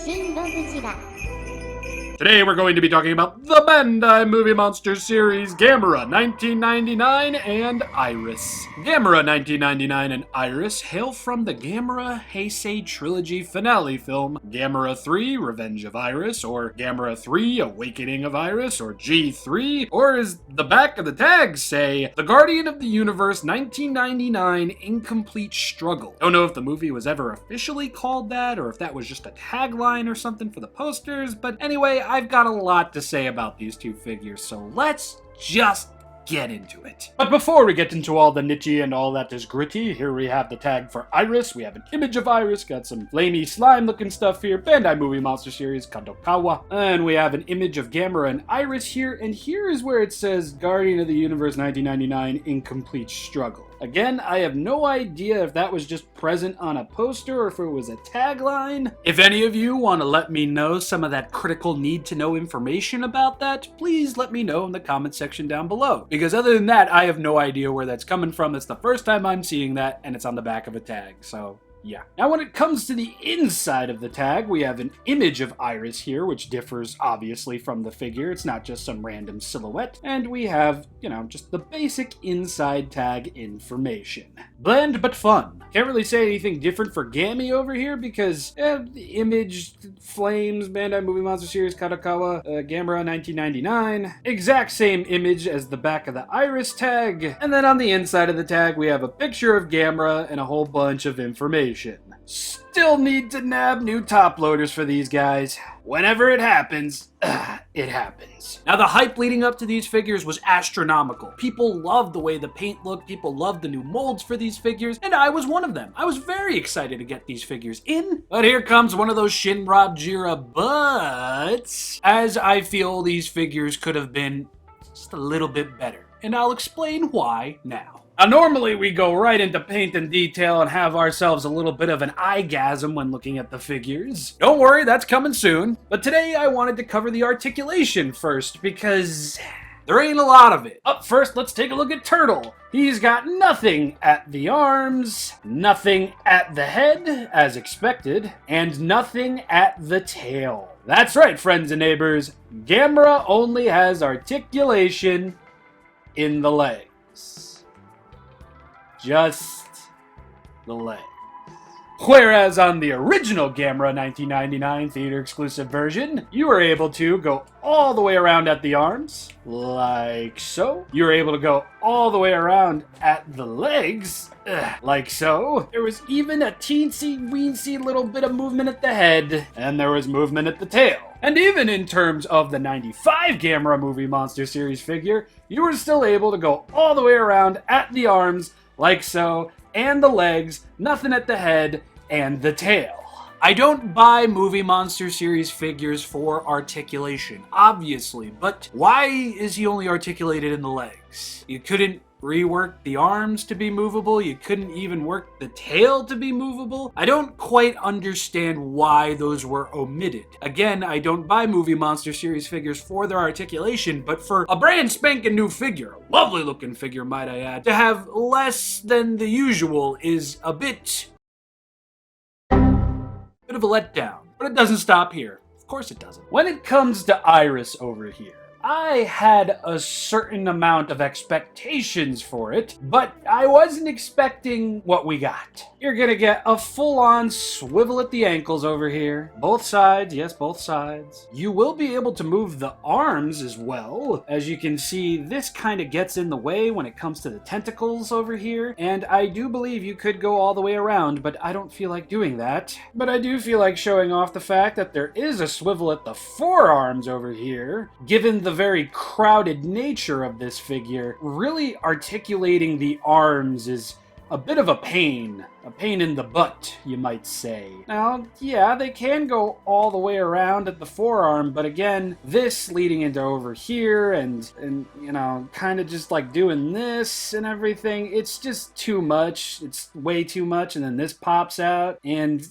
ShinRobjira. Today we're going to be talking about the Bandai Movie Monster series Gamera 1999 and Iris. Gamera 1999 and Iris hail from the Gamera Heisei Trilogy finale film Gamera 3 Revenge of Iris, or Gamera 3 Awakening of Iris, or G3, or as the back of the tags say, The Guardian of the Universe 1999 Incomplete Struggle. Don't know if the movie was ever officially called that, or if that was just a tagline or something for the posters, but anyway, I've got a lot to say about these two figures, so let's just get into it. But before we get into all the nitty and all that is gritty, here we have the tag for Iris. We have an image of Iris, got some flamey slime looking stuff here, Bandai Movie Monster Series Kadokawa, and we have an image of Gamera and Iris here, and here is where it says Guardian of the Universe 1999 Incomplete Struggle. Again, I have no idea if that was just present on a poster or if it was a tagline. If any of you want to let me know some of that critical need-to-know information about that, please let me know in the comment section down below. Because other than that, I have no idea where that's coming from. It's the first time I'm seeing that, and it's on the back of a tag, so yeah. Now when it comes to the inside of the tag, we have an image of Iris here, which differs obviously from the figure. It's not just some random silhouette. And we have, just the basic inside tag information. Bland but fun. Can't really say anything different for Gammy over here because, the image, flames, Bandai Movie Monster Series, Kadokawa, Gamera 1999. Exact same image as the back of the Iris tag. And then on the inside of the tag, we have a picture of Gamera and a whole bunch of information. Still need to nab new top loaders for these guys. Whenever it happens, it happens. Now the hype leading up to these figures was astronomical. People loved the way the paint looked, people loved the new molds for these figures, and I was one of them. I was very excited to get these figures in, but here comes one of those ShinRobjira buts, as I feel these figures could have been just a little bit better. And I'll explain why now. Now, normally we go right into paint and detail and have ourselves a little bit of an eye-gasm when looking at the figures. Don't worry, that's coming soon. But today I wanted to cover the articulation first because there ain't a lot of it. Up first, let's take a look at Turtle. He's got nothing at the arms, nothing at the head, as expected, and nothing at the tail. That's right, friends and neighbors. Gamera only has articulation in the legs. Just the legs. Whereas on the original Gamera 1999 theater exclusive version, you were able to go all the way around at the arms, like so. You were able to go all the way around at the legs, like so. There was even a teensy-weensy little bit of movement at the head, and there was movement at the tail. And even in terms of the 95 Gamera Movie Monster Series figure, you were still able to go all the way around at the arms, like so, and the legs, nothing at the head, and the tail. I don't buy Movie Monster Series figures for articulation, obviously, but why is he only articulated in the legs? You couldn't rework the arms to be movable, you couldn't even work the tail to be movable. I don't quite understand why those were omitted. Again, I don't buy Movie Monster Series figures for their articulation, but for a brand spanking new figure, a lovely looking figure might I add, to have less than the usual is a bit of a letdown. But it doesn't stop here. Of course it doesn't. When it comes to Iris over here, I had a certain amount of expectations for it, but I wasn't expecting what we got. You're gonna get a full-on swivel at the ankles over here. Both sides, yes, both sides. You will be able to move the arms as well. As you can see, this kind of gets in the way when it comes to the tentacles over here, and I do believe you could go all the way around, but I don't feel like doing that. But I do feel like showing off the fact that there is a swivel at the forearms over here, given the very crowded nature of this figure. Really articulating the arms is a bit of a pain in the butt, you might say. Now, yeah, they can go all the way around at the forearm, but again, this leading into over here and kind of just like doing this and everything, it's just too much. It's way too much, and then this pops out, and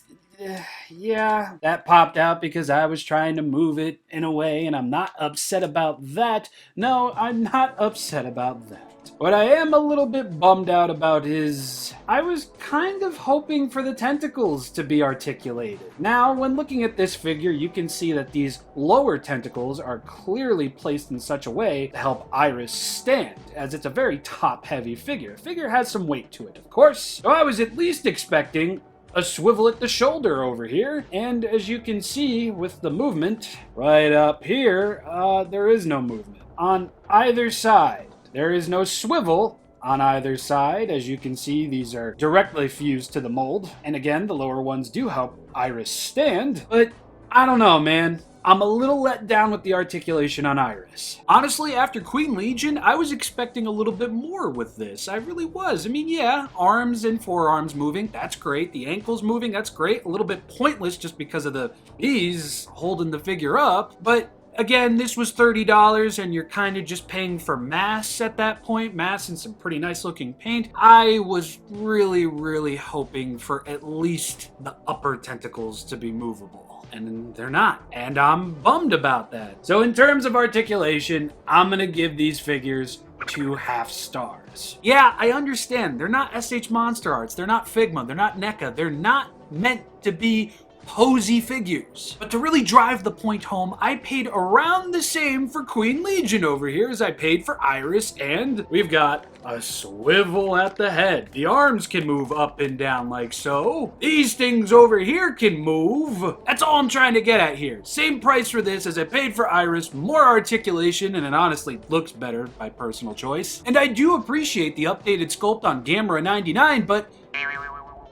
yeah, that popped out because I was trying to move it in a way, and I'm not upset about that. No, I'm not upset about that. What I am a little bit bummed out about is I was kind of hoping for the tentacles to be articulated. Now, when looking at this figure, you can see that these lower tentacles are clearly placed in such a way to help Iris stand, as it's a very top-heavy figure. The figure has some weight to it, of course. So I was at least expecting a swivel at the shoulder over here, and as you can see with the movement right up here, there is no movement on either side. There is no swivel on either side. As you can see, these are directly fused to the mold, and again, the lower ones do help Iris stand, but I don't know, man. I'm a little let down with the articulation on Iris. Honestly, after Queen Legion, I was expecting a little bit more with this. I really was. I mean, yeah, arms and forearms moving, that's great. The ankles moving, that's great. A little bit pointless just because of the knees holding the figure up. But again, this was $30 and you're kind of just paying for mass at that point. Mass and some pretty nice looking paint. I was really hoping for at least the upper tentacles to be movable. And they're not. And I'm bummed about that. So in terms of articulation, I'm gonna give these figures 2.5 stars. Yeah, I understand. They're not SH Monster Arts. They're not Figma. They're not NECA. They're not meant to be posy figures. But to really drive the point home, I paid around the same for Queen Legion over here as I paid for Iris, and we've got a swivel at the head. The arms can move up and down like so. These things over here can move. That's all I'm trying to get at here. Same price for this as I paid for Iris, more articulation, and it honestly looks better by personal choice. And I do appreciate the updated sculpt on Gamera 99, but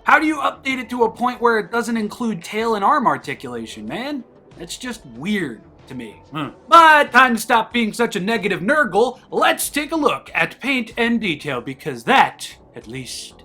how do you update it to a point where it doesn't include tail and arm articulation, man? That's just weird to me. But time to stop being such a negative nurgle. Let's take a look at paint and detail, because that, at least...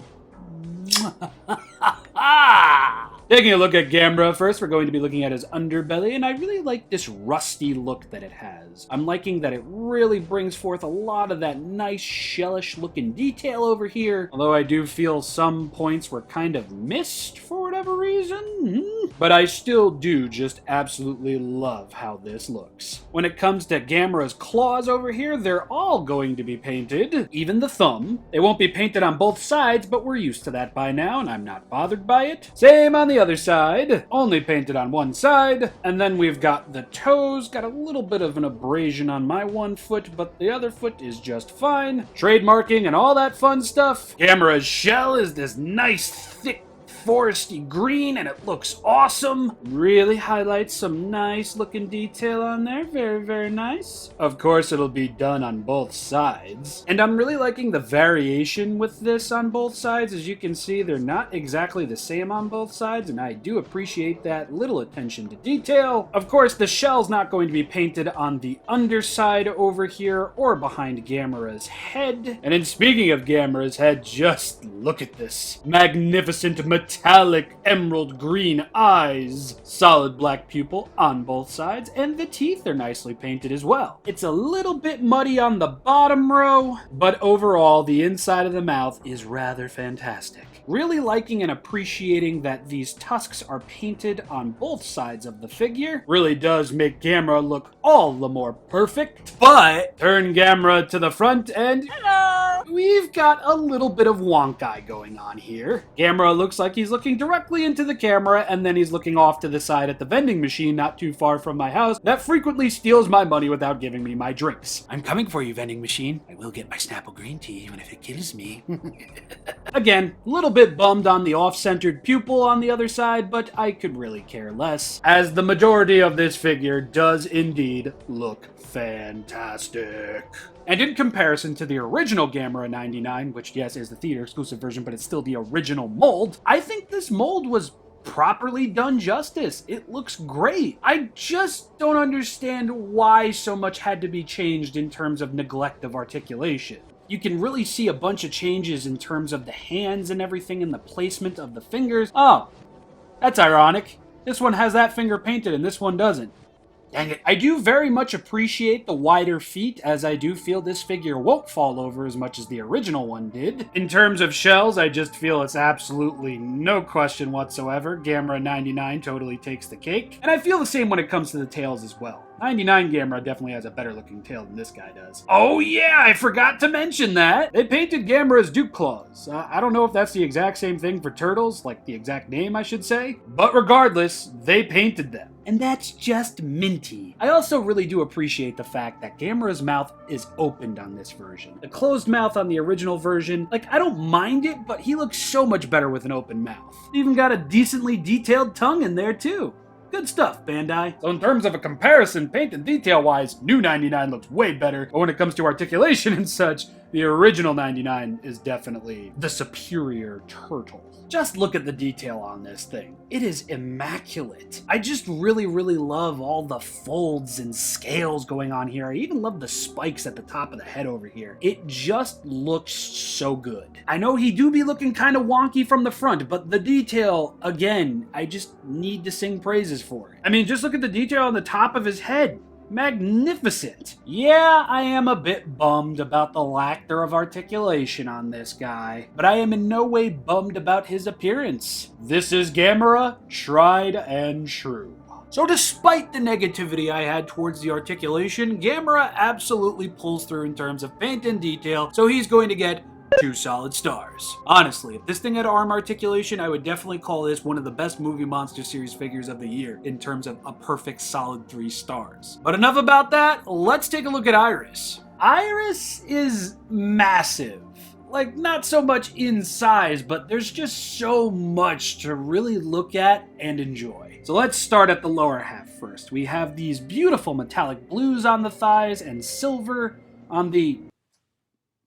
Taking a look at Gamera, first we're going to be looking at his underbelly, and I really like this rusty look that it has. I'm liking that it really brings forth a lot of that nice shellish looking detail over here, although I do feel some points were kind of missed for whatever reason. But I still do just absolutely love how this looks. When it comes to Gamera's claws over here, they're all going to be painted, even the thumb. They won't be painted on both sides, but we're used to that by now, and I'm not bothered by it. Same on the other side, only painted on one side. And then we've got the toes, got a little bit of an abrasion on my one foot, but the other foot is just fine. Trademarking and all that fun stuff. Gamera's shell is this nice, thick, foresty green, and it looks awesome. Really highlights some nice looking detail on there. Very nice. Of course, it'll be done on both sides. And I'm really liking the variation with this on both sides. As you can see, they're not exactly the same on both sides, and I do appreciate that little attention to detail. Of course, the shell's not going to be painted on the underside over here or behind Gamera's head. And in speaking of Gamera's head, just look at this magnificent metallic emerald green eyes, solid black pupil on both sides, and the teeth are nicely painted as well. It's a little bit muddy on the bottom row, but overall the inside of the mouth is rather fantastic. Really liking and appreciating that these tusks are painted on both sides of the figure. Really does make Gamera look all the more perfect. But turn Gamera to the front and hello! We've got a little bit of wonk eye going on here. Gamera looks like he's looking directly into the camera, and then he's looking off to the side at the vending machine not too far from my house that frequently steals my money without giving me my drinks. I'm coming for you, vending machine. I will get my Snapple green tea even if it kills me. Again, a little bit bummed on the off-centered pupil on the other side, but I could really care less, as the majority of this figure does indeed look fantastic. And in comparison to the original Gamera 99, which yes is the theater exclusive version, but it's still the original mold, I think this mold was properly done justice. It looks great. I just don't understand why so much had to be changed in terms of neglect of articulation. You can really see a bunch of changes in terms of the hands and everything and the placement of the fingers. Oh, that's ironic. This one has that finger painted and this one doesn't. Dang it. I do very much appreciate the wider feet, as I do feel this figure won't fall over as much as the original one did. In terms of shells, I just feel it's absolutely no question whatsoever. Gamera 99 totally takes the cake. And I feel the same when it comes to the tails as well. 99 Gamera definitely has a better looking tail than this guy does. Oh yeah, I forgot to mention that! They painted Gamera's Duke Claws. I don't know if that's the exact same thing for turtles, like the exact name I should say, but regardless, they painted them. And that's just minty. I also really do appreciate the fact that Gamera's mouth is opened on this version. The closed mouth on the original version, like, I don't mind it, but he looks so much better with an open mouth. Even got a decently detailed tongue in there too. Good stuff, Bandai. So in terms of a comparison, paint and detail-wise, new 99 looks way better, but when it comes to articulation and such, the original 99 is definitely the superior turtle. Just look at the detail on this thing. It is immaculate. I just really love all the folds and scales going on here. I even love the spikes at the top of the head over here. It just looks so good. I know he do be looking kind of wonky from the front, but the detail, again, I just need to sing praises for it. I mean, just look at the detail on the top of his head. Magnificent. Yeah, I am a bit bummed about the lack of articulation on this guy, but I am in no way bummed about his appearance. This is Gamera, tried and true. So despite the negativity I had towards the articulation, Gamera absolutely pulls through in terms of paint and detail, so he's going to get 2 solid stars. Honestly, if this thing had arm articulation, I would definitely call this one of the best Movie Monster Series figures of the year in terms of a perfect solid 3 stars. But enough about that, let's take a look at Iris. Iris is massive. Like, not so much in size, but there's just so much to really look at and enjoy. So let's start at the lower half first. We have these beautiful metallic blues on the thighs and silver on the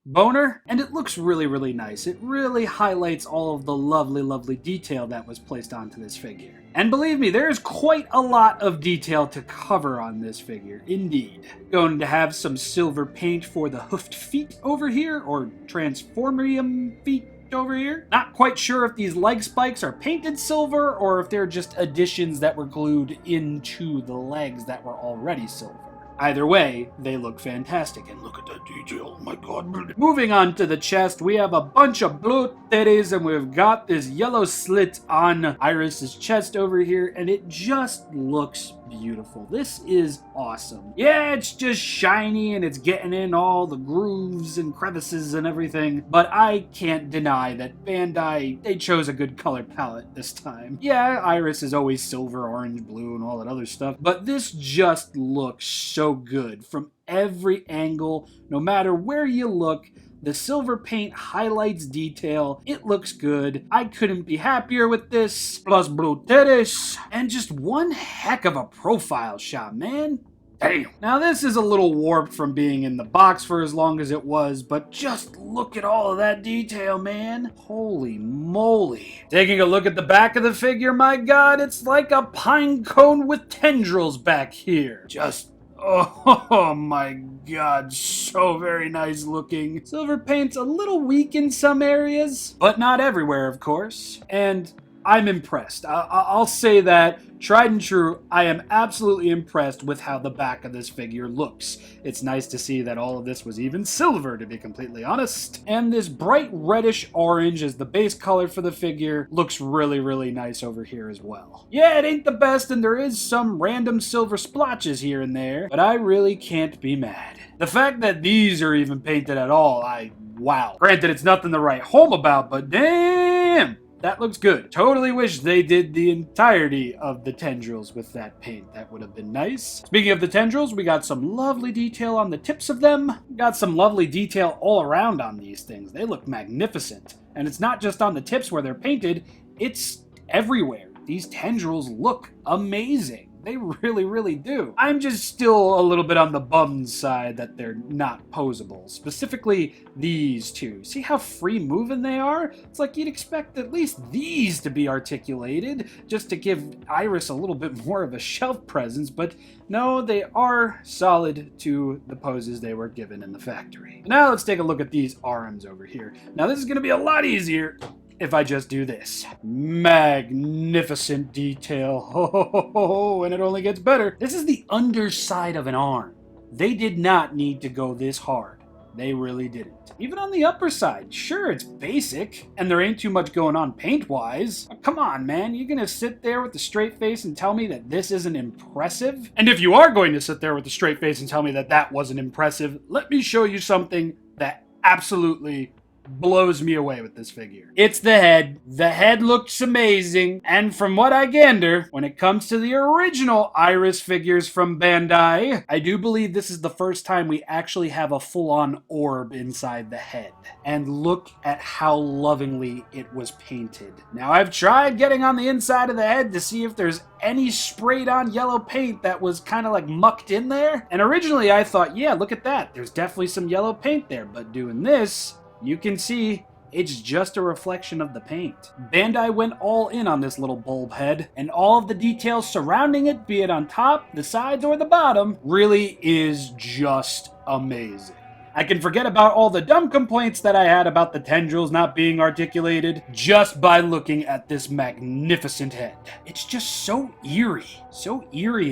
boner, and it looks really nice. It really highlights all of the lovely detail that was placed onto this figure. And believe me, there's quite a lot of detail to cover on this figure, indeed. Going to have some silver paint for the hoofed feet over here, or transformium feet over here. Not quite sure if these leg spikes are painted silver, or if they're just additions that were glued into the legs that were already silver. Either way, they look fantastic, and look at that detail, oh my god. Moving on to the chest, we have a bunch of blue titties, and we've got this yellow slit on Iris's chest over here, and it just looks beautiful. This is awesome. Yeah, it's just shiny, and it's getting in all the grooves and crevices and everything, but I can't deny that Bandai, they chose a good color palette this time. Yeah, Iris is always silver, orange, blue, and all that other stuff, but this just looks so good from every angle. No matter where you look, the silver paint highlights detail. It looks good. I couldn't be happier with this. Plus blue titties. And just one heck of a profile shot, man. Damn. Now this is a little warped from being in the box for as long as it was, but just look at all of that detail, man. Holy moly. Taking a look at the back of the figure, my god, it's like a pine cone with tendrils back here. Just oh my god, so very nice looking. Silver paint's a little weak in some areas, but not everywhere, of course. And I'm impressed. I'll say that, tried and true, I am absolutely impressed with how the back of this figure looks. It's nice to see that all of this was even silver, to be completely honest. And this bright reddish orange as the base color for the figure looks really nice over here as well. Yeah, it ain't the best, and there is some random silver splotches here and there, but I really can't be mad. The fact that these are even painted at all, wow. Granted, it's nothing to write home about, but damn! That looks good. Totally wish they did the entirety of the tendrils with that paint. That would have been nice. Speaking of the tendrils, we got some lovely detail on the tips of them. Got some lovely detail all around on these things. They look magnificent. And it's not just on the tips where they're painted, it's everywhere. These tendrils look amazing. They really do. I'm just still a little bit on the bummed side that they're not posable. Specifically, these two. See how free moving they are? It's like you'd expect at least these to be articulated, just to give Iris a little bit more of a shelf presence, but no, they are solid to the poses they were given in the factory. Now let's take a look at these arms over here. Now this is going to be a lot easier if I just do this. Magnificent detail. Ho, ho, ho, ho, and it only gets better. This is the underside of an arm. They did not need to go this hard. They really didn't. Even on the upper side, sure, it's basic, and there ain't too much going on paint-wise. Come on, man, you gonna sit there with a straight face and tell me that this isn't impressive? And if you are going to sit there with a straight face and tell me that that wasn't impressive, let me show you something that absolutely blows me away with this figure. It's the head. The head looks amazing, and from what I gander, when it comes to the original Iris figures from Bandai, I do believe this is the first time we actually have a full-on orb inside the head. And look at how lovingly it was painted. Now, I've tried getting on the inside of the head to see if there's any sprayed on yellow paint that was kind of like mucked in there, and originally I thought, yeah, look at that, there's definitely some yellow paint there, but doing this, you can see it's just a reflection of the paint. Bandai went all in on this little bulb head, and all of the details surrounding it, be it on top, the sides, or the bottom, really is just amazing. I can forget about all the dumb complaints that I had about the tendrils not being articulated just by looking at this magnificent head. It's just so eerie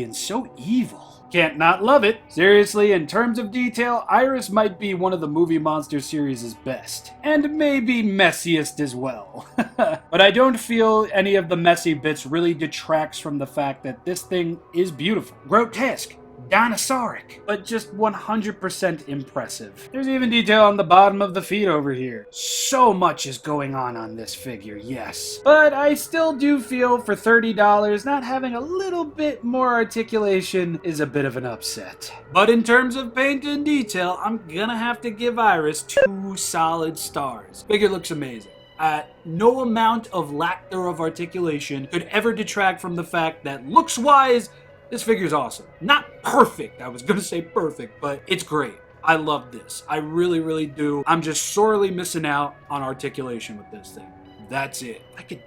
and so evil. Can't not love it. Seriously, in terms of detail, Iris might be one of the movie monster series' best. And maybe messiest as well. But I don't feel any of the messy bits really detracts from the fact that this thing is beautiful, grotesque, dinosauric, but just 100% impressive. There's even detail on the bottom of the feet over here. So much is going on this figure, yes. But I still do feel for $30, not having a little bit more articulation is a bit of an upset. But in terms of paint and detail, I'm gonna have to give Iris 2 solid stars. Figure looks amazing. No amount of lack thereof articulation could ever detract from the fact that looks-wise, this figure's awesome. Not perfect, I was gonna say perfect, but it's great. I love this. I really, really do. I'm just sorely missing out on articulation with this thing. That's it. I could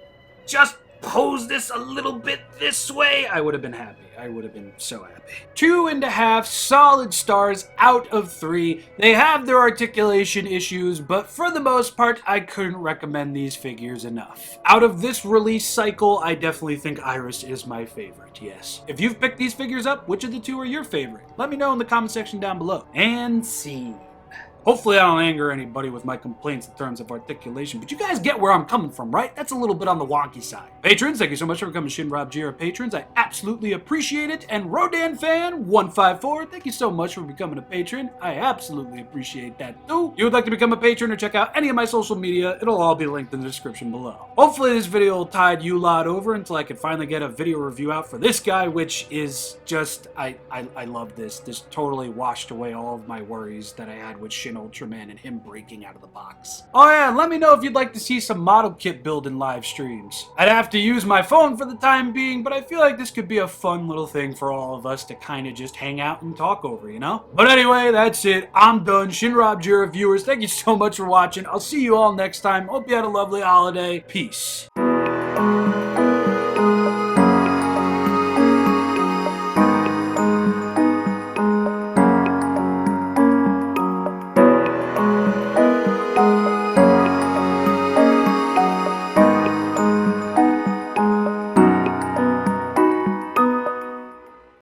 just pose this a little bit this way. I would have been happy. I would have been so happy. 2.5 solid stars out of 3. They have their articulation issues, but for the most part, I couldn't recommend these figures enough. Out of this release cycle, I definitely think Iris is my favorite, yes. If you've picked these figures up, which of the 2 are your favorite? Let me know in the comment section down below. And scene. Hopefully I don't anger anybody with my complaints in terms of articulation, but you guys get where I'm coming from, right? That's a little bit on the wonky side. Patrons, thank you so much for becoming ShinRobjira patrons. I absolutely appreciate it. And RodanFan154, thank you so much for becoming a patron. I absolutely appreciate that too. If you would like to become a patron or check out any of my social media, it'll all be linked in the description below. Hopefully this video will tide you lot over until I can finally get a video review out for this guy, which is just, I love this. This totally washed away all of my worries that I had with Ultraman and him breaking out of the box. Oh yeah, let me know if you'd like to see some model kit building live streams. I'd have to use my phone for the time being, but I feel like this could be a fun little thing for all of us to kind of just hang out and talk over, you know? But anyway, that's it. I'm done. ShinRobjira viewers, thank you so much for watching. I'll see you all next time. Hope you had a lovely holiday. Peace.